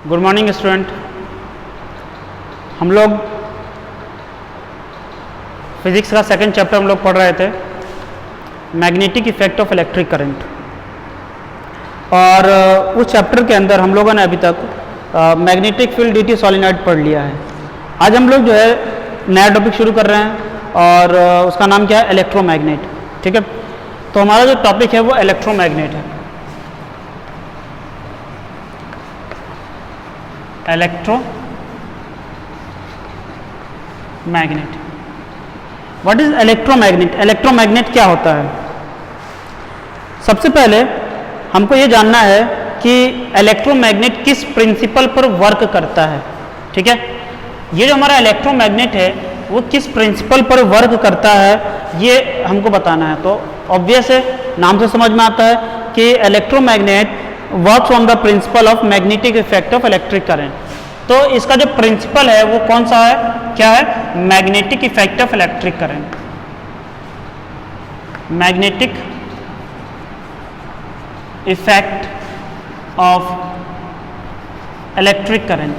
Good morning student. हम लोग physics का सेकंड चैप्टर हम लोग पढ़ रहे थे, magnetic effect of electric current. और उस चैप्टर के अंदर हम लोगों ने अभी तक मैग्नेटिक फील्ड ड्यूटी सोलिनॉइड पढ़ लिया है। आज हम लोग जो है नया टॉपिक शुरू कर रहे हैं और उसका नाम क्या है, इलेक्ट्रोमैग्नेट। ठीक है, तो हमारा जो टॉपिक है वो इलेक्ट्रोमैग्नेट है। Electromagnet, what is electromagnet? Electromagnet क्या होता है? सबसे पहले हमको ये जानना है कि इलेक्ट्रोमैग्नेट किस प्रिंसिपल पर वर्क करता है। ठीक है, ये जो हमारा इलेक्ट्रोमैग्नेट है वो किस प्रिंसिपल पर वर्क करता है ये हमको बताना है। तो ऑब्वियस है, नाम से समझ में आता है कि electromagnet works on the principle of magnetic effect of electric current. तो इसका जो प्रिंसिपल है वो कौन सा है, क्या है? Magnetic effect of electric current. Magnetic effect of electric current.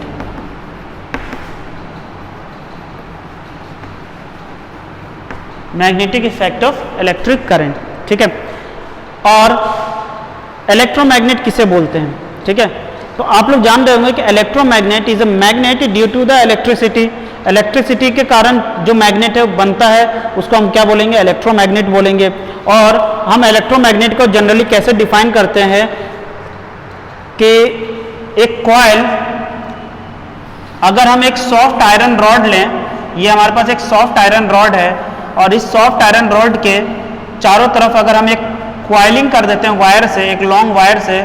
Magnetic effect of electric current. ठीक है, और इलेक्ट्रोमैग्नेट किसे बोलते हैं? ठीक है, तो आप लोग जान रहे होंगे कि electromagnet is a magnet due to the electricity. Electricity के कारण जो मैग्नेट है वो बनता है, उसको हम क्या बोलेंगे? इलेक्ट्रोमैग्नेट बोलेंगे। और हम इलेक्ट्रोमैग्नेट को जनरली कैसे डिफाइन करते हैं कि एक कॉइल, अगर हम एक सॉफ्ट आयरन रॉड लें, ये हमारे पास एक सॉफ्ट आयरन रॉड है और इस सॉफ्ट आयरन रॉड के चारों तरफ अगर हम एक कॉइलिंग कर देते हैं वायर से, एक लॉन्ग वायर से,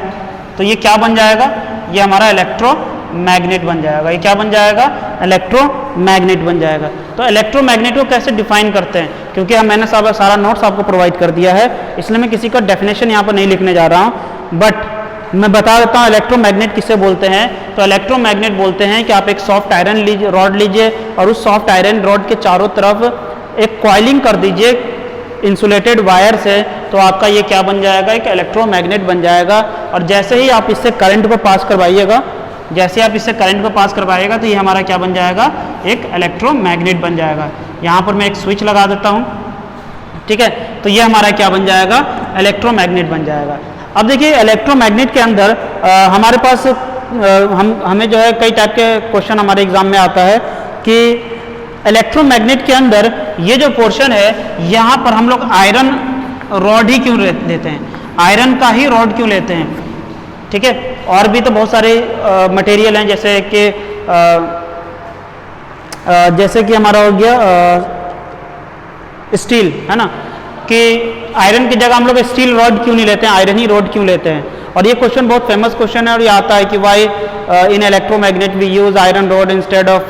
तो ये क्या बन जाएगा? ये हमारा इलेक्ट्रोमैग्नेट बन जाएगा। ये क्या बन जाएगा? इलेक्ट्रोमैग्नेट बन जाएगा। तो इलेक्ट्रोमैग्नेट को कैसे डिफाइन करते हैं? क्योंकि मैंने सारा नोट्स आपको प्रोवाइड कर दिया है, इसलिए मैं किसी का डेफिनेशन यहाँ पर नहीं लिखने जा रहा हूँ, बट मैं बता देता हूँ इलेक्ट्रोमैग्नेट किसे बोलते हैं। तो इलेक्ट्रोमैग्नेट बोलते हैं कि आप एक सॉफ्ट आयरन रॉड लीजिए और उस सॉफ्ट आयरन रॉड के चारों तरफ एक कॉइलिंग कर दीजिए इंसुलेटेड वायर से, तो आपका ये क्या बन जाएगा? एक इलेक्ट्रोमैग्नेट बन जाएगा। और जैसे ही आप इससे करंट को पास करवाइएगा, जैसे आप इससे करंट को पास करवाइएगा तो ये हमारा क्या बन जाएगा? एक इलेक्ट्रोमैग्नेट बन जाएगा। यहाँ पर मैं एक स्विच लगा देता हूँ। ठीक है, तो ये हमारा क्या बन जाएगा? इलेक्ट्रोमैग्नेट बन जाएगा। अब देखिए इलेक्ट्रोमैग्नेट के अंदर हमारे पास हमें जो है कई टाइप के क्वेश्चन हमारे एग्जाम में आता है कि इलेक्ट्रोमैग्नेट के अंदर ये जो पोर्शन है यहाँ पर हम लोग आयरन रॉड ही क्यों लेते हैं? आयरन का ही रॉड क्यों लेते हैं? ठीक है, और भी तो बहुत सारे मटेरियल हैं, जैसे कि हमारा हो गया स्टील, है ना, कि आयरन की जगह हम लोग स्टील रॉड क्यों नहीं लेते हैं, आयरन ही रॉड क्यों लेते हैं? और ये क्वेश्चन बहुत फेमस क्वेश्चन है और ये आता है कि why in electromagnet we use iron rod instead of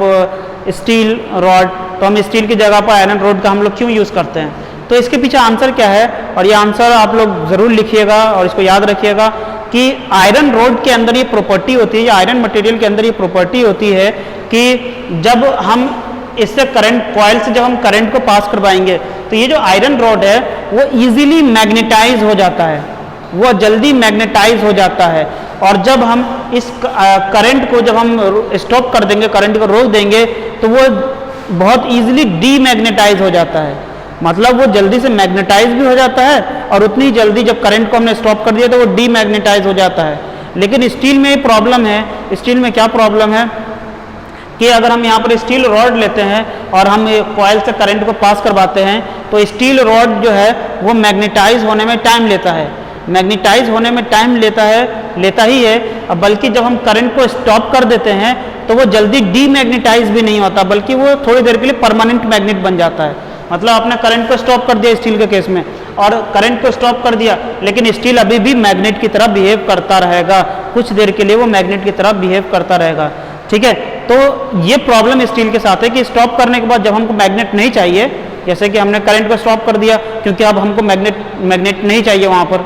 steel rod. तो हम स्टील की जगह पर आयरन रॉड का हम लोग क्यों यूज़ करते हैं? तो इसके पीछे आंसर क्या है, और ये आंसर आप लोग ज़रूर लिखिएगा और इसको याद रखिएगा कि आयरन रॉड के अंदर ये प्रॉपर्टी होती है, या आयरन मटेरियल के अंदर ये प्रॉपर्टी होती है कि जब हम इससे करंट कॉइल से जब हम करंट को पास करवाएंगे तो ये जो आयरन रॉड है वो इजीली मैग्नेटाइज हो जाता है, वो जल्दी मैग्नेटाइज हो जाता है। और जब हम इस करंट को जब हम स्टॉप कर देंगे, करंट को रोक देंगे, तो वो बहुत इजीली डीमैग्नेटाइज हो जाता है। मतलब वो जल्दी से मैग्नेटाइज भी हो जाता है और उतनी जल्दी जब करंट को हमने स्टॉप कर दिया तो वो डीमैग्नेटाइज हो जाता है। लेकिन स्टील में प्रॉब्लम है। स्टील में क्या प्रॉब्लम है कि अगर हम यहाँ पर स्टील रॉड लेते हैं और हम कॉइल से करंट को पास करवाते हैं तो स्टील रॉड जो है वो मैग्नेटाइज होने में टाइम लेता है। मैग्नेटाइज होने में टाइम लेता ही है, बल्कि जब हम करंट को स्टॉप कर देते हैं तो वो जल्दी डीमैग्नेटाइज भी नहीं होता, बल्कि वो थोड़ी देर के लिए परमानेंट मैग्नेट बन जाता है। मतलब आपने करंट को स्टॉप कर दिया स्टील के केस में, और करंट को स्टॉप कर दिया, लेकिन स्टील अभी भी मैग्नेट की तरह बिहेव करता रहेगा, कुछ देर के लिए वो मैग्नेट की तरह बिहेव करता रहेगा। ठीक है, तो ये प्रॉब्लम स्टील के साथ है कि स्टॉप करने के बाद जब हमको मैग्नेट नहीं चाहिए, जैसे कि हमने करंट को स्टॉप कर दिया क्योंकि अब हमको मैग्नेट नहीं चाहिए वहाँ पर,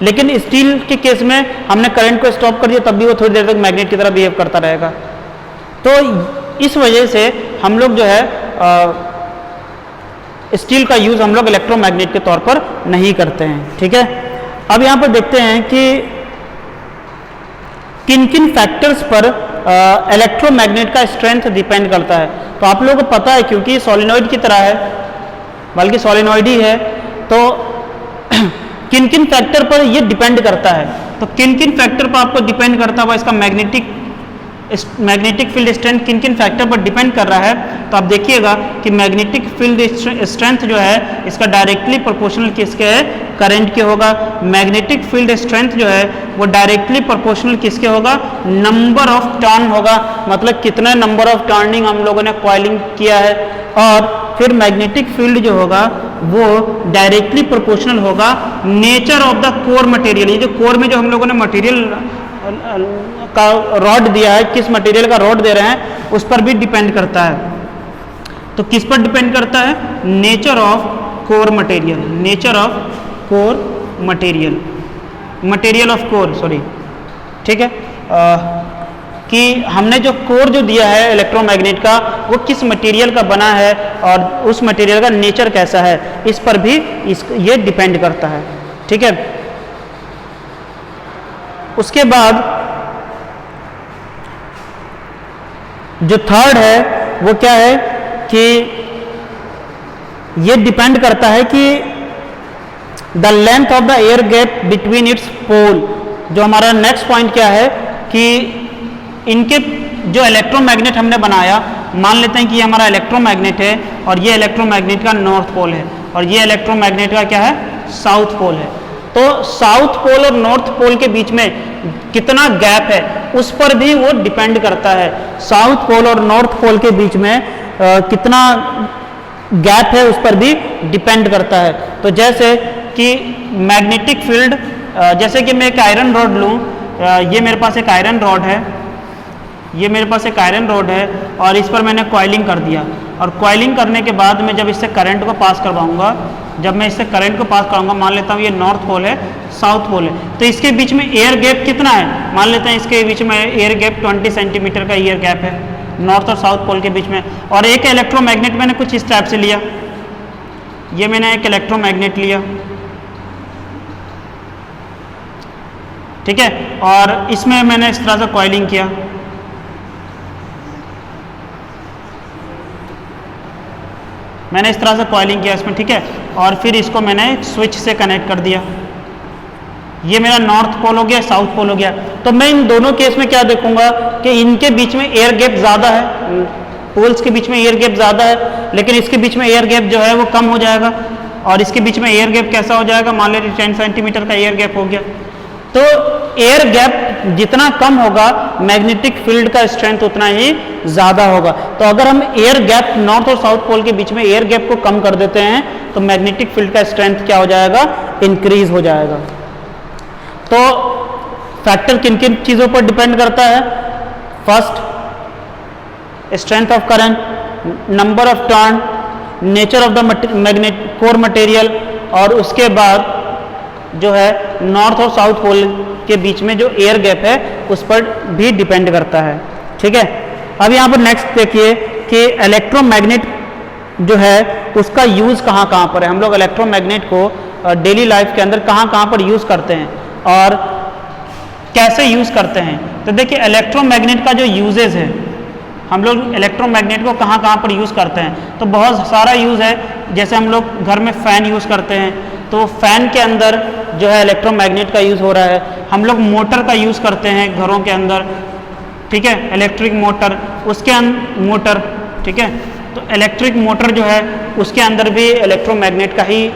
लेकिन स्टील के केस में हमने करंट को स्टॉप कर दिया तब भी वो थोड़ी देर तक मैग्नेट की तरह बिहेव करता रहेगा। तो इस वजह से हम लोग जो है स्टील का यूज़ हम लोग इलेक्ट्रोमैग्नेट के तौर पर नहीं करते हैं। ठीक है, अब यहाँ पर देखते हैं कि किन किन फैक्टर्स पर इलेक्ट्रोमैग्नेट का स्ट्रेंथ डिपेंड करता है। तो आप लोगों को पता है क्योंकि सोलिनॉइड की तरह है, बल्कि सोलिनॉइड ही है, तो किन किन फैक्टर पर ये डिपेंड करता है। तो किन किन फैक्टर पर आपको डिपेंड करता है, इसका मैग्नेटिक फील्ड स्ट्रेंथ किन किन फैक्टर पर डिपेंड कर रहा है। तो आप देखिएगा कि मैग्नेटिक फील्ड स्ट्रेंथ जो है इसका डायरेक्टली प्रोपोर्शनल किसके है, करंट के होगा। मैग्नेटिक फील्ड स्ट्रेंथ जो है वो डायरेक्टली प्रोपोर्शनल किसके होगा, नंबर ऑफ टर्न होगा, मतलब कितने नंबर ऑफ टर्निंग हम लोगों ने कॉइलिंग किया है। और फिर मैग्नेटिक फील्ड जो होगा वो डायरेक्टली प्रोपोर्शनल होगा nature of the core material. ये जो कोर में जो हम लोगों ने मटेरियल का रॉड दिया है, किस मटेरियल का रॉड दे रहे हैं उस पर भी डिपेंड करता है। तो किस पर डिपेंड करता है, nature of core material, nature of core material, material of core, sorry, ठीक है, कि हमने जो कोर जो दिया है इलेक्ट्रोमैग्नेट का वो किस मटेरियल का बना है और उस मटेरियल का नेचर कैसा है, इस पर भी ये डिपेंड करता है। ठीक है, उसके बाद जो थर्ड है वो क्या है कि ये डिपेंड करता है कि the length of the air gap between its pole. जो हमारा नेक्स्ट पॉइंट क्या है कि इनके जो इलेक्ट्रोमैग्नेट हमने बनाया, मान लेते हैं कि ये हमारा इलेक्ट्रोमैग्नेट है और ये इलेक्ट्रोमैग्नेट का नॉर्थ पोल है और ये इलेक्ट्रोमैग्नेट का क्या है, साउथ पोल है। तो साउथ पोल और नॉर्थ पोल के बीच में कितना गैप है उस पर भी वो डिपेंड करता है। साउथ पोल और नॉर्थ पोल के बीच में कितना गैप है उस पर भी डिपेंड करता है। तो जैसे कि मैग्नेटिक फील्ड, जैसे कि मैं एक आयरन रॉड लूँ, ये मेरे पास एक आयरन रॉड है, ये मेरे पास एक आयरन रॉड है और इस पर मैंने कॉइलिंग कर दिया और कॉइलिंग करने के बाद मैं जब इससे करंट को पास करवाऊंगा, जब मैं इससे करंट को पास कराऊंगा, मान लेता हूँ ये नॉर्थ पोल है, साउथ पोल है, तो इसके बीच में एयर गैप कितना है, मान लेते हैं इसके बीच में एयर गैप 20 सेंटीमीटर का एयर गैप है नॉर्थ और साउथ पोल के बीच में। और एक इलेक्ट्रोमैग्नेट मैंने कुछ इस टाइप से लिया, ये मैंने एक इलेक्ट्रोमैग्नेट लिया, ठीक है, और इसमें मैंने इस तरह से कॉइलिंग किया, मैंने इस तरह से कॉइलिंग किया इसमें, ठीक है, और फिर इसको मैंने स्विच से कनेक्ट कर दिया। ये मेरा नॉर्थ पोल हो गया, साउथ पोल हो गया। तो मैं इन दोनों केस में क्या देखूंगा कि इनके बीच में एयर गैप ज़्यादा है, पोल्स के बीच में एयर गैप ज़्यादा है, लेकिन इसके बीच में एयर गैप जो है वो कम हो जाएगा और इसके बीच में एयर गैप कैसा हो जाएगा, मान लीजिए 10 सेंटीमीटर का एयर गैप हो गया। तो एयर गैप जितना कम होगा मैग्नेटिक फील्ड का स्ट्रेंथ उतना ही ज़्यादा होगा। तो अगर हम एयर गैप नॉर्थ और साउथ पोल के बीच में एयर गैप को कम कर देते हैं तो मैग्नेटिक फील्ड का स्ट्रेंथ क्या हो जाएगा, इंक्रीज हो जाएगा। तो फैक्टर किन किन चीज़ों पर डिपेंड करता है, first strength of current, number of turn, nature of the magnet core material, और उसके बाद जो है नॉर्थ और साउथ पोल के बीच में जो एयर गैप है उस पर भी डिपेंड करता है। ठीक है, अब यहाँ पर नेक्स्ट देखिए कि इलेक्ट्रोमैग्नेट जो है उसका यूज़ कहाँ कहाँ पर है। हम लोग इलेक्ट्रोमैग्नेट को डेली लाइफ के अंदर कहाँ कहाँ पर यूज़ करते हैं और कैसे यूज़ करते हैं। तो देखिए इलेक्ट्रोमैग्नेट का जो यूजेज है, हम लोग इलेक्ट्रोमैग्नेट को कहाँ कहाँ पर यूज़ करते हैं, तो बहुत सारा यूज़ है। जैसे हम लोग घर में फ़ैन यूज़ करते हैं तो फैन के अंदर जो है इलेक्ट्रोमैग्नेट का यूज़ हो रहा है। हम लोग मोटर का यूज़ करते हैं घरों के अंदर, ठीक है, इलेक्ट्रिक मोटर, उसके मोटर, ठीक है, तो इलेक्ट्रिक मोटर जो है उसके अंदर भी इलेक्ट्रोमैग्नेट का ही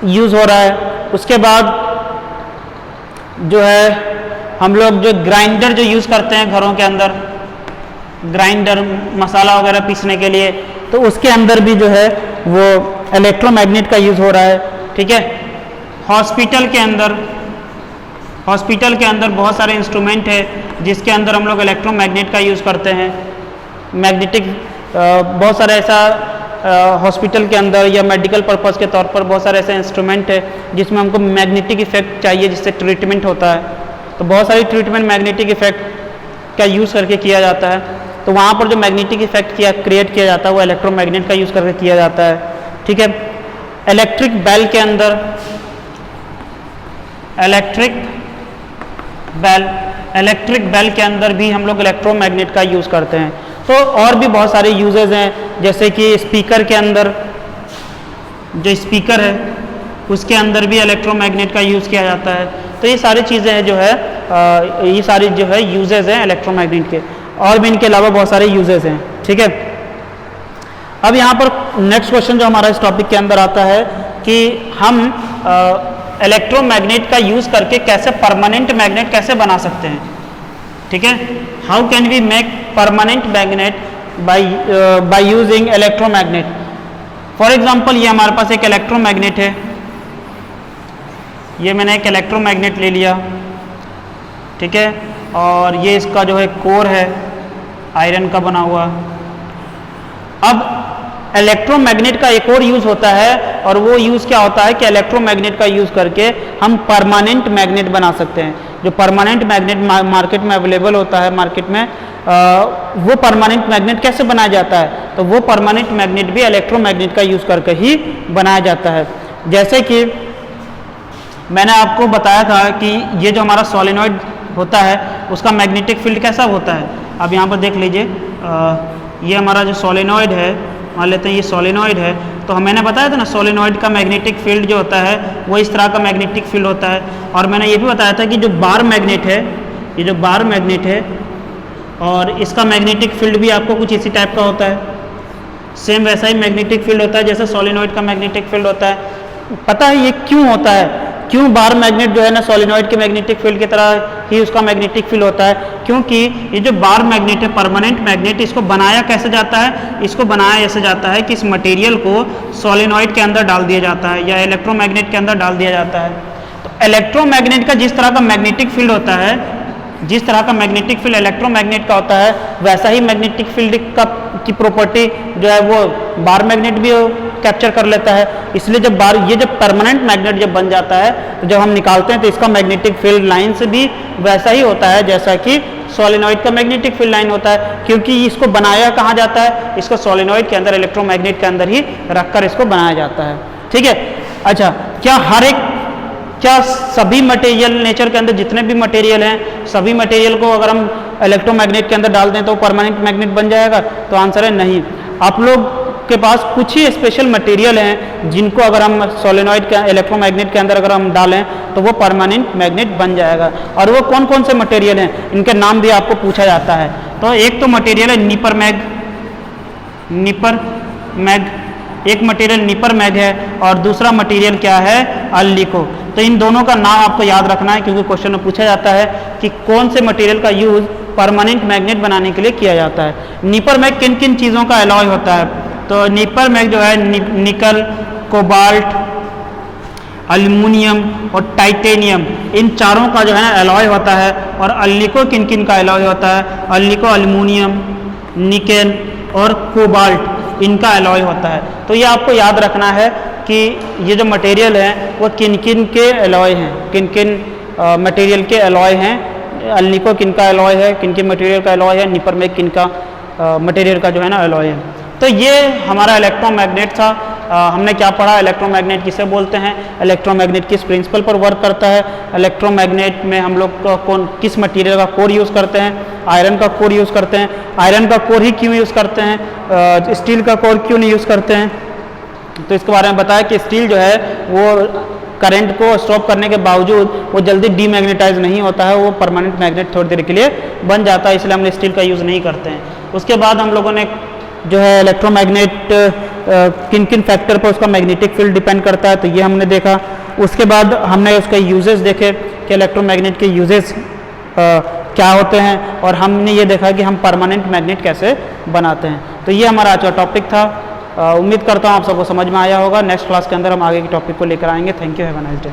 यूज़ हो रहा है। उसके बाद जो है हम लोग जो ग्राइंडर जो यूज़ करते हैं घरों के अंदर, ग्राइंडर मसाला वगैरह पीसने के लिए, तो उसके अंदर भी जो है वो इलेक्ट्रोमैग्नेट का यूज़ हो रहा है। ठीक है, हॉस्पिटल के अंदर बहुत सारे इंस्ट्रूमेंट है जिसके अंदर हम लोग इलेक्ट्रोमैग्नेट का यूज़ करते हैं। मैग्नेटिक बहुत सारे ऐसा हॉस्पिटल के अंदर या मेडिकल पर्पस के तौर पर बहुत सारे ऐसे इंस्ट्रूमेंट है जिसमें हमको मैग्नेटिक इफेक्ट चाहिए जिससे ट्रीटमेंट होता है। तो बहुत सारी ट्रीटमेंट मैग्नेटिक इफेक्ट का यूज़ करके किया जाता है। तो वहाँ पर जो मैग्नेटिक इफेक्ट क्रिएट किया जाता है वो इलेक्ट्रोमैग्नेट का यूज़ करके किया जाता है। ठीक है, इलेक्ट्रिक बेल के अंदर, इलेक्ट्रिक बेल, इलेक्ट्रिक बेल के अंदर भी हम लोग इलेक्ट्रोमैग्नेट का यूज़ करते हैं। तो और भी बहुत सारे यूजेस हैं, जैसे कि स्पीकर के अंदर, जो स्पीकर है उसके अंदर भी इलेक्ट्रोमैग्नेट का यूज़ किया जाता है। तो ये सारी चीज़ें हैं जो है ये सारी जो है यूजेस हैं इलेक्ट्रोमैग्नेट के, और भी इनके अलावा बहुत सारे यूजेस हैं। ठीक है, अब यहाँ पर नेक्स्ट क्वेश्चन जो हमारा इस टॉपिक के अंदर आता है कि हम इलेक्ट्रोमैग्नेट का यूज़ करके कैसे परमानेंट मैग्नेट कैसे बना सकते हैं। ठीक है, how can we make permanent magnet by using electromagnet. For example ये हमारे पास एक इलेक्ट्रोमैग्नेट है, ये मैंने एक इलेक्ट्रोमैग्नेट ले लिया। ठीक है, और ये इसका जो है कोर है आयरन का बना हुआ। अब इलेक्ट्रोमैग्नेट का एक और यूज़ होता है, और वो यूज़ क्या होता है कि इलेक्ट्रोमैग्नेट का यूज़ करके हम परमानेंट मैग्नेट बना सकते हैं। जो परमानेंट मैग्नेट मार्केट में अवेलेबल होता है मार्केट में, वो परमानेंट मैग्नेट कैसे बनाया जाता है, तो वो परमानेंट मैग्नेट भी इलेक्ट्रोमैग्नेट का यूज़ करके ही बनाया जाता है। जैसे कि मैंने आपको बताया था कि ये जो हमारा सोलेनॉइड होता है उसका मैग्नेटिक फील्ड कैसा होता है। अब यहाँ पर देख लीजिए, ये हमारा जो सोलेनॉइड है, मान लेते हैं ये सोलेनॉइड है, तो मैंने बताया था ना सोलेनॉइड का मैग्नेटिक फील्ड जो होता है वो इस तरह का मैग्नेटिक फील्ड होता है। और मैंने ये भी बताया था कि जो बार मैग्नेट है, ये जो बार मैग्नेट है, और इसका मैग्नेटिक फील्ड भी आपको कुछ इसी टाइप का होता है, सेम वैसा ही मैग्नेटिक फील्ड होता है जैसे सोलेनॉइड का मैग्नेटिक फील्ड होता है। पता है ये क्यों होता है, क्यों बार मैग्नेट जो है ना सोलेनॉइड के मैग्नेटिक फील्ड की तरह ही उसका मैग्नेटिक फील्ड होता है? क्योंकि ये जो बार मैग्नेट है, परमानेंट मैग्नेट, इसको बनाया कैसे जाता है, इसको बनाया ऐसे जाता है कि इस मटेरियल को सोलेनॉइड के अंदर डाल दिया जाता है या इलेक्ट्रोमैग्नेट के अंदर डाल दिया जाता है। तो इलेक्ट्रोमैग्नेट का जिस तरह का मैग्नेटिक फील्ड होता है, जिस तरह का मैग्नेटिक फील्ड इलेक्ट्रोमैग्नेट का होता है, वैसा ही मैग्नेटिक फील्ड की प्रॉपर्टी जो है वो बार मैग्नेट भी कैप्चर कर लेता है। इसलिए जब ये जब परमानेंट मैग्नेट जब बन जाता है, तो जब हम निकालते हैं तो इसका मैग्नेटिक फील्ड लाइन से भी वैसा ही होता है जैसा कि सोलेनॉइड का मैग्नेटिक फील्ड लाइन होता है। क्योंकि इसको बनाया कहाँ जाता है, इसको सोलेनॉइड के अंदर, इलेक्ट्रोमैग्नेट के अंदर ही रखकर इसको बनाया जाता है। ठीक है, अच्छा, क्या सभी मटेरियल नेचर के अंदर जितने भी मटेरियल हैं, सभी मटेरियल को अगर हम इलेक्ट्रोमैग्नेट के अंदर डाल दें तो परमानेंट मैग्नेट बन जाएगा? तो आंसर है नहीं। आप लोग के पास कुछ ही स्पेशल मटेरियल हैं जिनको अगर हम सोलेनॉइड के इलेक्ट्रोमैग्नेट के अंदर अगर हम डालें तो वो परमानेंट मैग्नेट बन जाएगा। और वो कौन कौन से मटेरियल हैं, इनके नाम भी आपको पूछा जाता है। तो एक तो मटेरियल है निपर मैग, एक मटेरियल निपर मैग है, और दूसरा मटेरियल क्या है, अल्लिको। तो इन दोनों का नाम आपको याद रखना है, क्योंकि क्वेश्चन में पूछा जाता है कि कौन से मटेरियल का यूज़ परमानेंट मैग्नेट बनाने के लिए किया जाता है। निपर मैग किन किन चीज़ों का अलॉय होता है? तो निपर मैग जो है निकल, कोबाल्ट, एल्युमिनियम और टाइटेनियम, इन चारों का जो है ना अलॉय होता है। और अल्लिको किन किन का अलॉय होता है? अल्लिको एल्युमिनियम, निकेल और कोबाल्ट, इनका अलॉय होता है। तो ये आपको याद रखना है कि ये जो मटेरियल हैं वो किन किन के अलॉय हैं, किन किन मटेरियल के अलॉय हैं। अल्लिको किन का अलॉय है, किन किन मटेरियल का अलॉय है, निपर मैग किन का मटेरियल का जो है ना अलॉय है। तो ये हमारा इलेक्ट्रोमैग्नेट था। हमने क्या पढ़ा, इलेक्ट्रोमैग्नेट किसे बोलते हैं, इलेक्ट्रोमैग्नेट किस प्रिंसिपल पर वर्क करता है, इलेक्ट्रोमैग्नेट में हम लोग किस मटेरियल का कोर यूज़ करते हैं, आयरन का कोर यूज़ करते हैं, आयरन का कोर ही क्यों यूज़ करते हैं, स्टील का कोर क्यों नहीं यूज़ करते हैं। तो इसके बारे में बताया कि स्टील जो है वो करंट को स्टॉप करने के बावजूद वो जल्दी डीमैग्नेटाइज नहीं होता है, वो परमानेंट मैग्नेट थोड़ी देर के लिए बन जाता है, इसलिए हम स्टील का यूज़ नहीं करते हैं। उसके बाद हम लोगों ने जो है इलेक्ट्रोमैग्नेट किन किन फैक्टर पर उसका मैग्नेटिक फील्ड डिपेंड करता है, तो ये हमने देखा। उसके बाद हमने उसके यूजेस देखे कि इलेक्ट्रोमैग्नेट के यूजेस क्या होते हैं, और हमने ये देखा कि हम परमानेंट मैग्नेट कैसे बनाते हैं। तो ये हमारा आज का टॉपिक था। उम्मीद करता हूँ आप सबको समझ में आया होगा। नेक्स्ट क्लास के अंदर हम आगे के टॉपिक को लेकर आएंगे। Thank you, have a nice day.